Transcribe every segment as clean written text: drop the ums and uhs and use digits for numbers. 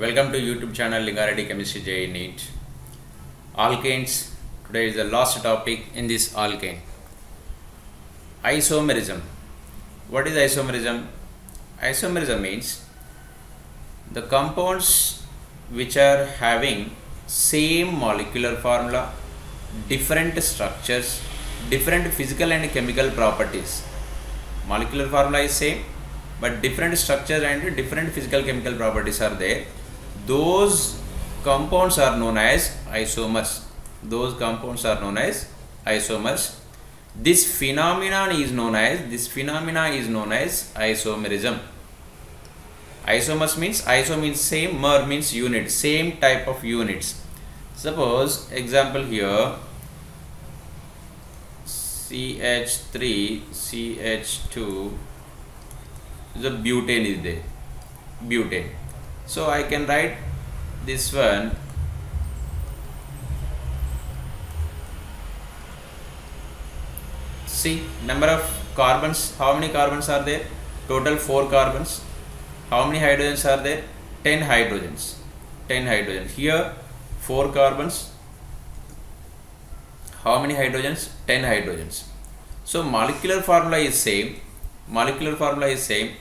Welcome to YouTube channel Lingareddy Chemistry JEE NEET. Alkanes. Today is the last topic in this alkane. Isomerism. What is isomerism? Isomerism means the compounds which are having same molecular formula, different structures, different physical and chemical properties. Molecular formula is same, but different structure and different physical chemical properties are there. Those compounds are known as isomers. Those compounds are known as isomers. This phenomenon is known as isomerism. Isomers means iso means same, mer means unit, same type of units. Suppose example here CH3 CH2 the butane is there, butane. So I can write this one see number of carbons. How many carbons are there? Total 4 carbons. How many hydrogens are there? 10 hydrogens. 10 hydrogens. Here 4 carbons. How many hydrogens? 10 hydrogens. So molecular formula is same. Molecular formula is same.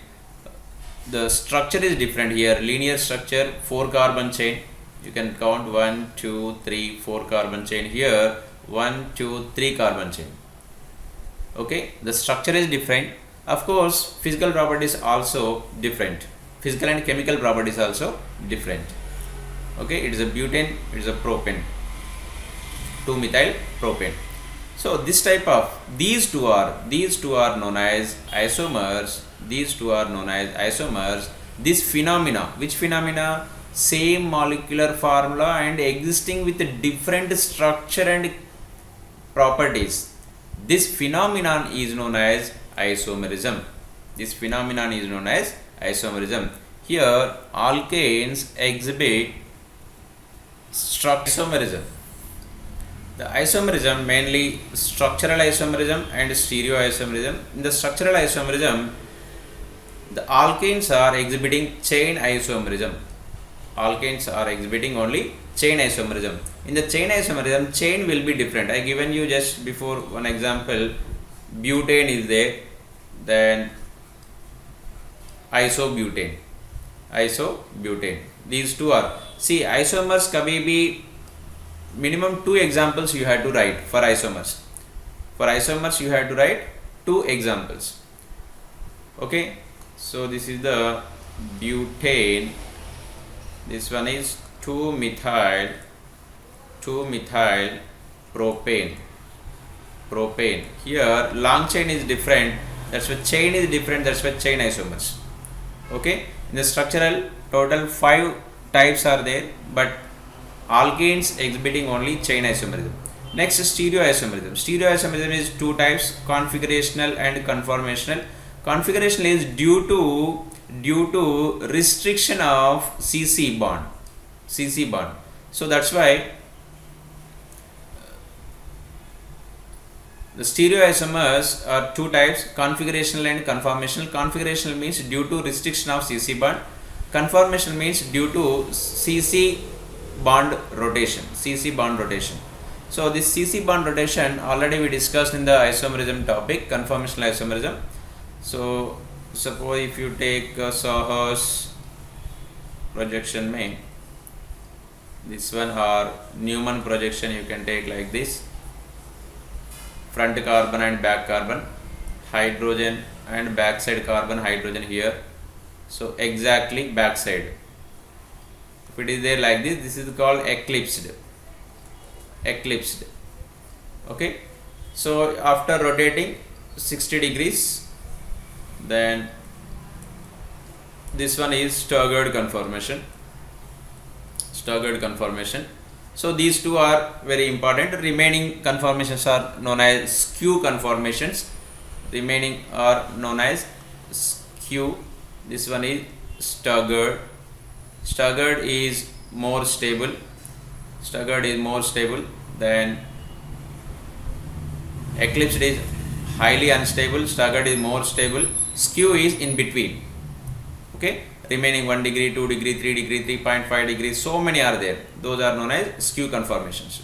The structure is different here. Linear structure, 4 carbon chain. You can count 1, 2, 3, 4 carbon chain. Here 1, 2, 3 carbon chain. Okay, the structure is different. Of course, physical properties also different. Physical and chemical properties also different. Okay, it is a butane, it is a propane, 2-methyl propane. So this type of these two are known as isomers. These two are known as isomers. This phenomena, which phenomena? Same molecular formula and existing with a different structure and properties. This phenomenon is known as isomerism. This phenomenon is known as isomerism. Here alkanes exhibit isomerism. The isomerism mainly structural isomerism and stereoisomerism. In the structural isomerism, the alkanes are exhibiting chain isomerism. Alkanes are exhibiting only chain isomerism. In the chain isomerism, chain will be different. I given you just before one example. Butane is there, then isobutane. Isobutane. These two are. See, isomers kabhi bhi minimum 2 examples you had to write for isomers. For isomers you had to write 2 examples. Okay. So this is the butane. This one is 2-methyl propane. Propane. Here long chain is different. That's why chain is different. That's why chain isomers. Okay. In the structural, total 5 types are there, but alkanes exhibiting only chain isomerism. Next is stereoisomerism. Stereoisomerism is 2 types, configurational and conformational. Configuration is due to restriction of CC bond. So that's why the stereoisomers are 2 types, configurational and conformational. Configurational means due to restriction of CC bond. Conformational means due to CC bond rotation. So this CC bond rotation already we discussed in the isomerism topic, conformational isomerism. So suppose if you take Sahas projection mein, this one or Newman projection, you can take like this: front carbon and back carbon, hydrogen and backside carbon, hydrogen here. So exactly backside. If it is there like this, this is called eclipsed. Okay. So after rotating 60 degrees, then this one is staggered conformation. So these two are very important. Remaining conformations are known as skew conformations. This one is staggered. Staggered is more stable. Then eclipsed is highly unstable. Staggered is more stable. Skew is in between. Okay, remaining 1 degree, 2 degree, 3 degree, 3.5 degrees, so many are there. Those are known as skew conformations.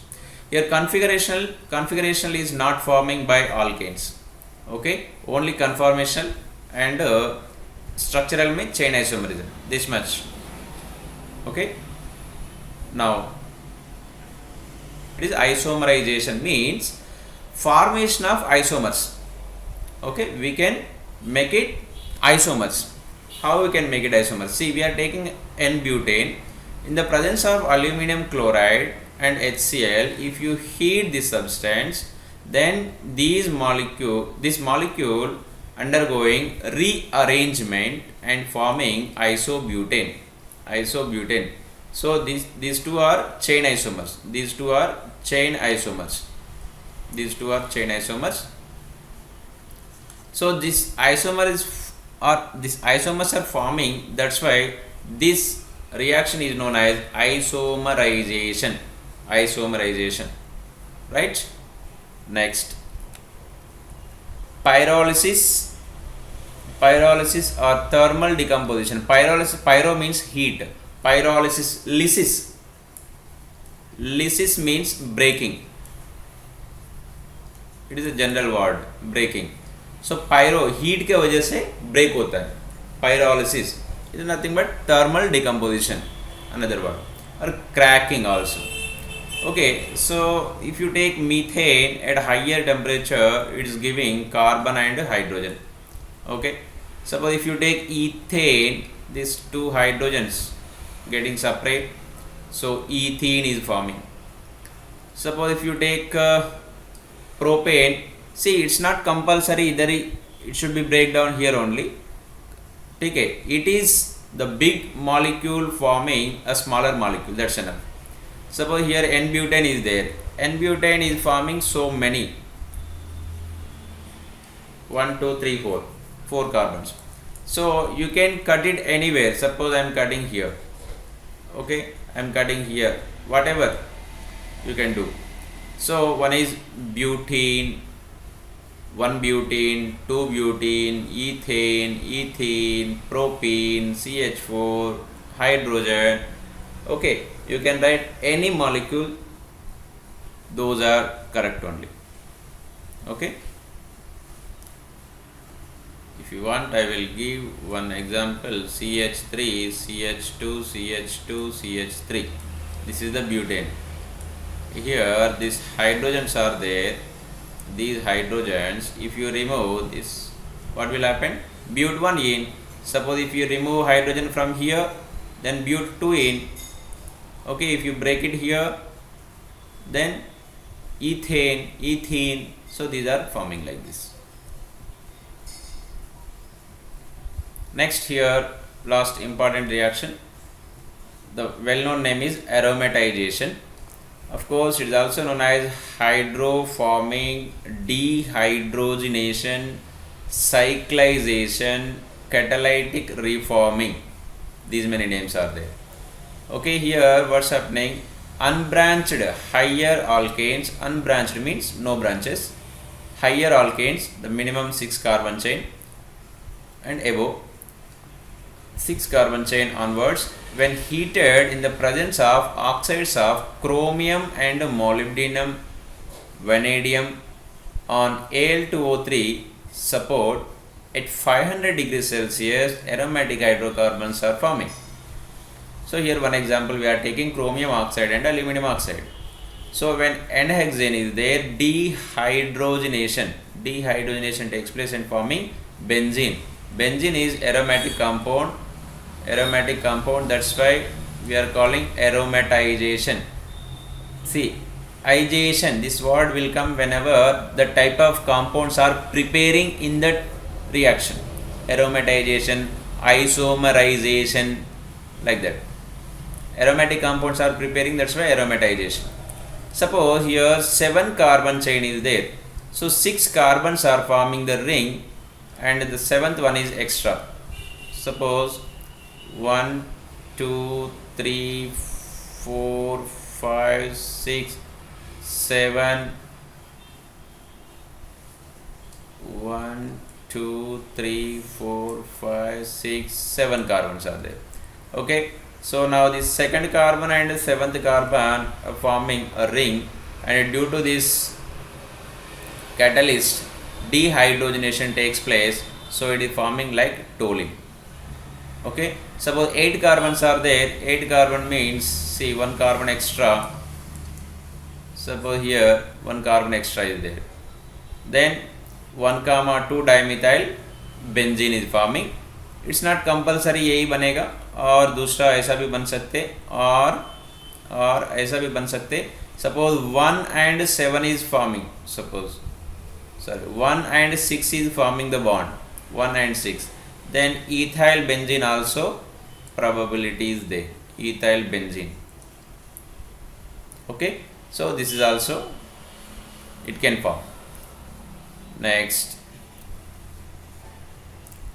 Here configurational is not forming by alkanes. Okay, only conformational and structural में chain isomerism, this much. Okay, now it is isomerization, means formation of isomers. Okay, we can make it isomers. How we can make it isomers? See, we are taking N-butane in the presence of aluminum chloride and HCl. If you heat this substance, then this molecule undergoing rearrangement and forming isobutane. So these two are chain isomers. So these isomers are forming. That's why this reaction is known as isomerization. Right? Next, pyrolysis or thermal decomposition. Pyro means heat. Lysis means breaking. It is a general word, breaking. So pyro, heat के वजह से break होता है. Pyrolysis is nothing but thermal decomposition, another word, or cracking also. Okay, so if you take methane at higher temperature, it is giving carbon and hydrogen. Okay, suppose if you take ethane, these two hydrogens getting separate, so ethene is forming. Suppose if you take propane, see, it's not compulsory either it should be breakdown here only. Okay, it is the big molecule forming a smaller molecule, that's enough. Suppose here N-butane is there. N-butane is forming so many. 1, 2, 3, 4 carbons. So you can cut it anywhere. Suppose I am cutting here. Okay, I am cutting here. Whatever you can do. So one is butene, 1 butene, 2 butene, ethane, propene, CH4, hydrogen. Okay, you can write any molecule, those are correct only. Okay, if you want, I will give one example. CH3, CH2, CH2, CH3. This is the butane. Here these hydrogens are there. These hydrogens, if you remove this, what will happen? But1 in. Suppose if you remove hydrogen from here, then but2 in. Okay, if you break it here, then ethene. So these are forming like this. Next, here last important reaction. The well-known name is aromatization. Of course, it is also known as hydroforming, dehydrogenation, cyclization, catalytic reforming. These many names are there. Okay, here what's happening? Unbranched higher alkanes. Unbranched means no branches. Higher alkanes, the minimum 6 carbon chain and above 6 carbon chain onwards, when heated in the presence of oxides of chromium and molybdenum, vanadium on Al2O3 support at 500 degrees Celsius, aromatic hydrocarbons are forming. So here one example, we are taking chromium oxide and aluminum oxide. So when N-hexane is there, dehydrogenation takes place and forming benzene. Benzene is aromatic compound, that's why we are calling aromatization. See, ization, this word will come whenever the type of compounds are preparing in that reaction. Aromatization, isomerization, like that. Aromatic compounds are preparing, that's why aromatization. Suppose here 7 carbon chain is there. So 6 carbons are forming the ring and the 7th one is extra. Suppose 1, 2, 3, 4, 5, 6, 7, 1, 2, 3, 4, 5, 6, 7 carbons are there. Okay, so now the second carbon and the seventh carbon are forming a ring, and due to this catalyst, dehydrogenation takes place, so it is forming like toluene. Okay, suppose 8 carbons are there. 8 carbon means, see, 1 carbon extra. Suppose here 1 carbon extra is there. Then 1,2 dimethyl benzene is forming. It's not compulsory यही बनेगा, और दूसरा ऐसा भी बन सकते, और ऐसा भी बन सकते. Suppose 1 and 7 is forming. Suppose 1 and 6 is forming the bond. 1 and 6. Then ethyl benzene also probability is there. Ethyl benzene. Okay. So this is also, it can form. Next,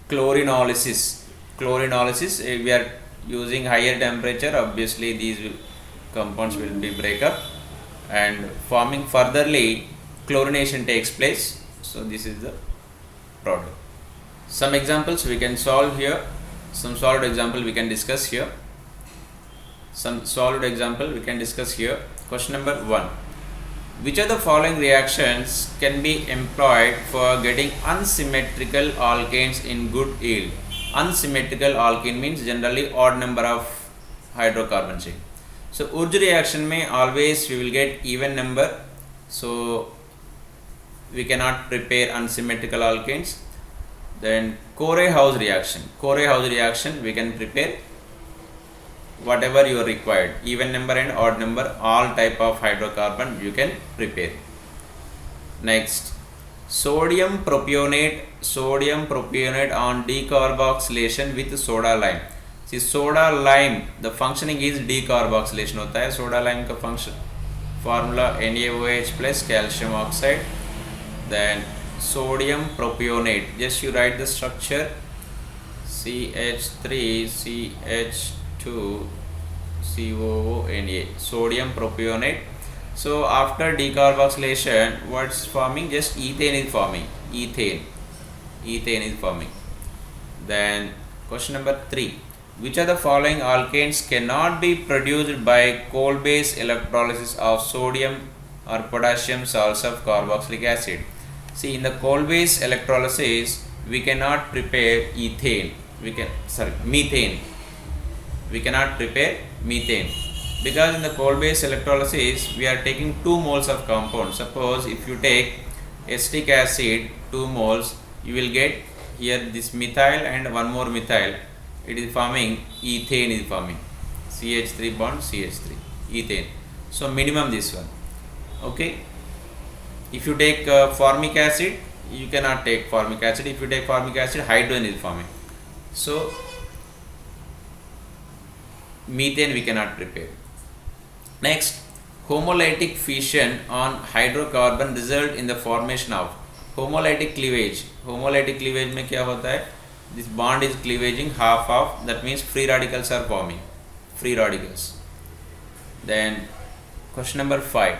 chlorinolysis. Chlorinolysis, we are using higher temperature. Obviously, these compounds will be break up, and forming furtherly chlorination takes place. So this is the product. Some examples we can solve here. Some solid example we can discuss here. Question number 1. Which of the following reactions can be employed for getting unsymmetrical alkanes in good yield? Unsymmetrical alkane means generally odd number of hydrocarbon chain. So Urj reaction में always we will get even number. So we cannot prepare unsymmetrical alkanes. Then Corey-House reaction we can prepare whatever you are required, even number and odd number, all type of hydrocarbon you can prepare. Next, sodium propionate on decarboxylation with soda lime. See, soda lime, the functioning is decarboxylation होता है. soda lime का function formula NaOH plus calcium oxide. Then sodium propionate, just you write the structure, CH3 CH2 COONA, sodium propionate. So after decarboxylation, what's forming? Just ethane is forming. Ethane is forming. Then question number 3. Which of the following alkanes cannot be produced by cold base electrolysis of sodium or potassium salts of carboxylic acid? See, in the cold base electrolysis, we cannot prepare methane. We cannot prepare methane, because in the cold base electrolysis we are taking 2 moles of compound. Suppose if you take acetic acid 2 moles, you will get here this methyl and one more methyl. It is forming ethane is forming. CH3 bond CH3, ethane. So minimum this one. Okay. If you take formic acid, you cannot take formic acid. If you take formic acid, hydrogen is forming. So methane we cannot prepare. Next, homolytic fission on hydrocarbon result in the formation of homolytic cleavage. Homolytic cleavage में क्या होता है? This bond is cleavaging half of, that means free radicals are forming. Free radicals. Then question number 5.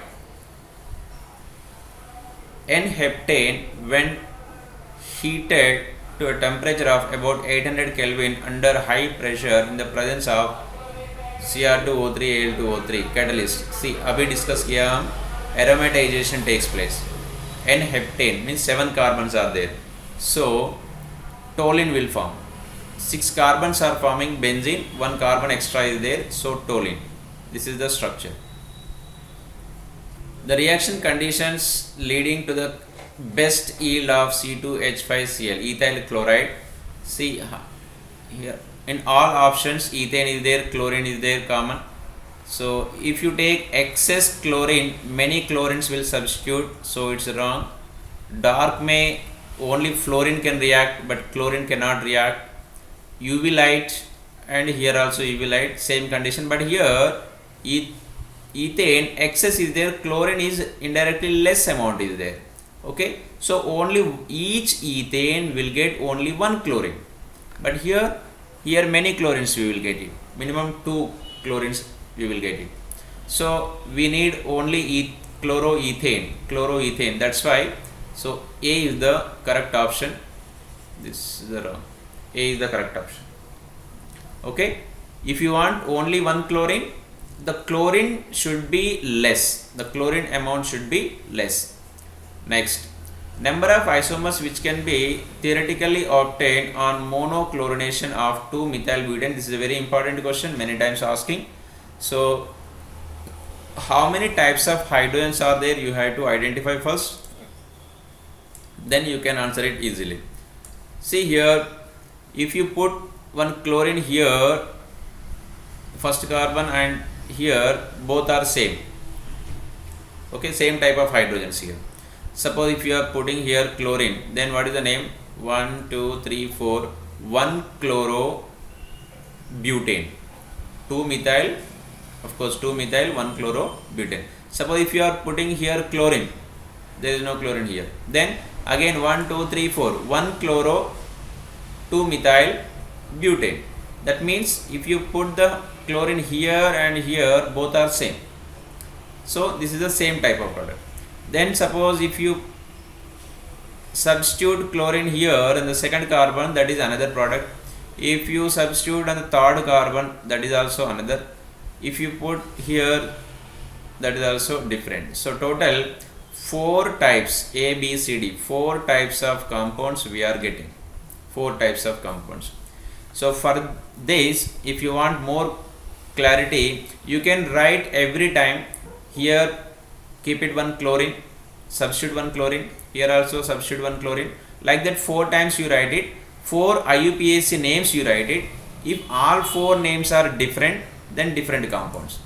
N-heptane, when heated to a temperature of about 800 Kelvin under high pressure in the presence of Cr2O3 Al2O3 catalyst. See, अभी discuss किया हम, aromatization takes place. N-heptane means 7 carbons are there. So toluene will form. 6 carbons are forming benzene, 1 carbon extra is there, so toluene. This is the structure. The reaction conditions leading to the best yield of C2H5Cl, ethyl chloride. See here, in all options ethane is there, chlorine is there common. So if you take excess chlorine, many chlorines will substitute, so it's wrong. Dark may only fluorine can react, but chlorine cannot react. UV light, and here also UV light, same condition, but here ethane excess is there, chlorine is indirectly less amount is there. Okay, so only each ethane will get only 1 chlorine, but here many chlorines we will get it, minimum 2 chlorines we will get it. So we need only chloroethane, that's why. So A is the correct option. This is the wrong. A is the correct option. Okay, if you want only one chlorine, the chlorine should be less, the chlorine amount should be less. Next, number of isomers which can be theoretically obtained on monochlorination of 2-methylbutane. This is a very important question, many times asking. So how many types of hydrogens are there, you have to identify first, then you can answer it easily. See here, if you put one chlorine here, first carbon, and here both are same, okay, same type of hydrogens here. Suppose if you are putting here chlorine, then what is the name? 1 2 3 4 1 chlorobutane, 2 methyl, of course 2 methyl 1 chlorobutane. Suppose if you are putting here chlorine, there is no chlorine here, then again 1 2 3 4 1 chloro 2 methyl butane. That means if you put the chlorine here and here, both are same, so this is the same type of product. Then suppose if you substitute chlorine here in the second carbon, that is another product. If you substitute on the third carbon, that is also another. If you put here, that is also different. So total 4 types, A, B, C, D, 4 types of compounds we are getting, 4 types of compounds. So for this, if you want more clarity, you can write every time here, keep it 1 chlorine, substitute 1 chlorine, here also substitute 1 chlorine, like that 4 times you write it, 4 IUPAC names you write it. If all 4 names are different, then different compounds.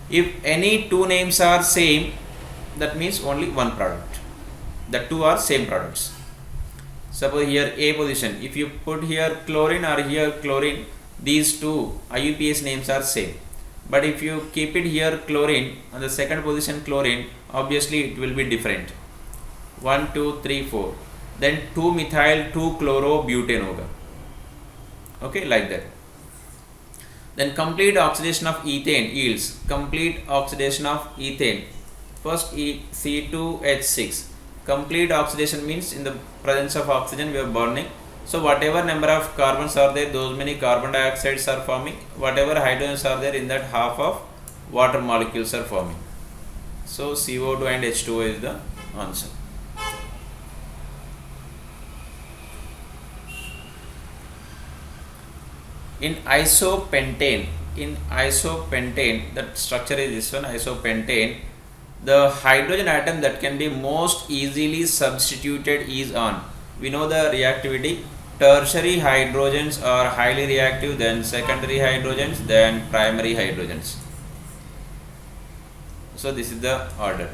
If any 2 names are same, that means only one product, the 2 are same products. Suppose here A position, if you put here chlorine or here chlorine, these 2 IUPAC names are same. But if you keep it here chlorine, on the second position chlorine, obviously it will be different. 1 2 3 4, then 2 methyl 2 chlorobutane hoga. Okay, like that. Then complete oxidation of ethane yields, complete oxidation of ethane, first C2H6. Complete oxidation means in the presence of oxygen we are burning. So whatever number of carbons are there, those many carbon dioxides are forming. Whatever hydrogens are there, in that half of water molecules are forming. So CO2 and H2O is the answer. In isopentane, the structure is this one, isopentane. The hydrogen atom that can be most easily substituted is on, we know the reactivity, tertiary hydrogens are highly reactive, then secondary hydrogens, then primary hydrogens. So this is the order.